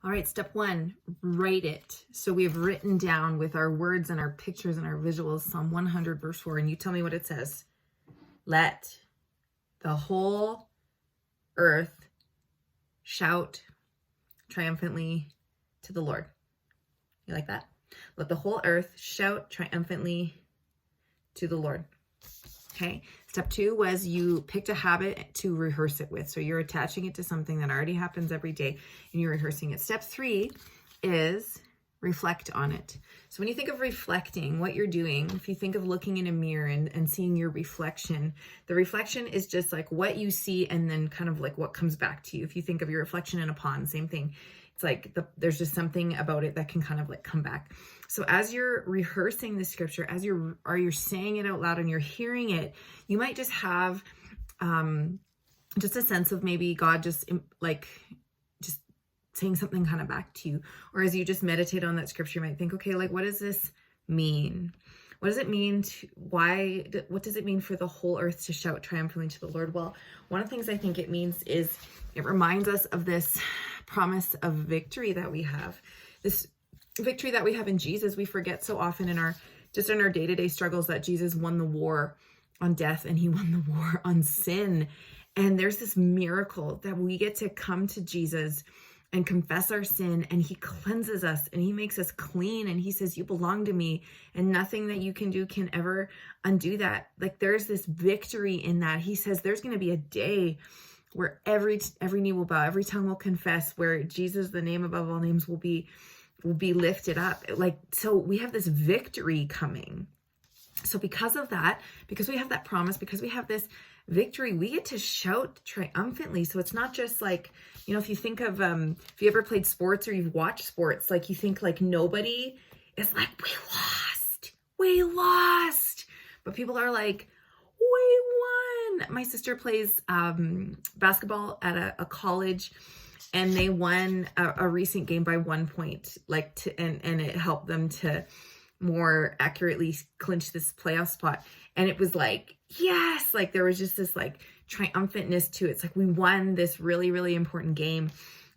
All right, step one, write it. So we have written down with our words and our pictures and our visuals Psalm 100 verse 4, and you tell me what it says. Let the whole earth shout triumphantly to the Lord. You like that? Let the whole earth shout triumphantly to the Lord. Okay. Step two was you picked a habit to rehearse it with. So you're attaching it to something that already happens every day and you're rehearsing it. Step three is reflect on it. So when you think of reflecting, what you're doing, if you think of looking in a mirror and seeing your reflection, the reflection is just like what you see and then kind of like what comes back to you. If you think of your reflection in a pond, same thing. It's like there's just something about it that can kind of like come back. So as you're rehearsing the scripture, as you're saying it out loud and you're hearing it, you might just have just a sense of maybe God just saying something kind of back to you. Or as you just meditate on that scripture, you might think, okay, like, what does this mean? What does it mean what does it mean for the whole earth to shout triumphantly to the Lord? Well, one of the things I think it means is it reminds us of this promise of victory that we have. This victory that we have in Jesus. We forget so often in our day-to-day struggles that Jesus won the war on death and he won the war on sin. And there's this miracle that we get to come to Jesus and confess our sin, and he cleanses us and he makes us clean, and he says, you belong to me, and nothing that you can do can ever undo that. Like, there's this victory in that. He says there's going to be a day where every knee will bow, every tongue will confess, where Jesus, the name above all names, will be lifted up. Like, so we have this victory coming. So because of that, because we have that promise, because we have this victory, we get to shout triumphantly. So it's not just like, if you think of, if you ever played sports or you've watched sports, like you think like nobody is like, we lost. But people are like, we won. My sister plays basketball at a college, and they won a recent game by 1 point, and it helped them to more accurately clinch this playoff spot. And it was like, yes, like there was just this like triumphantness to it. It's like we won this really, really important game.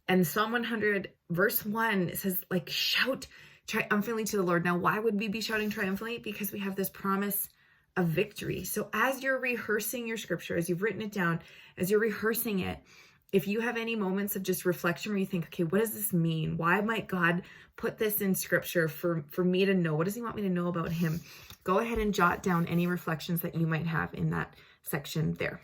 And Psalm 100 verse 1 says, like, shout triumphantly to the Lord. Now, why would we be shouting triumphantly? Because we have this promise of victory. So as you're rehearsing your scripture, as you've written it down, as you're rehearsing it, if you have any moments of just reflection where you think, okay, what does this mean? Why might God put this in scripture for me to know? What does he want me to know about him? Go ahead and jot down any reflections that you might have in that section there.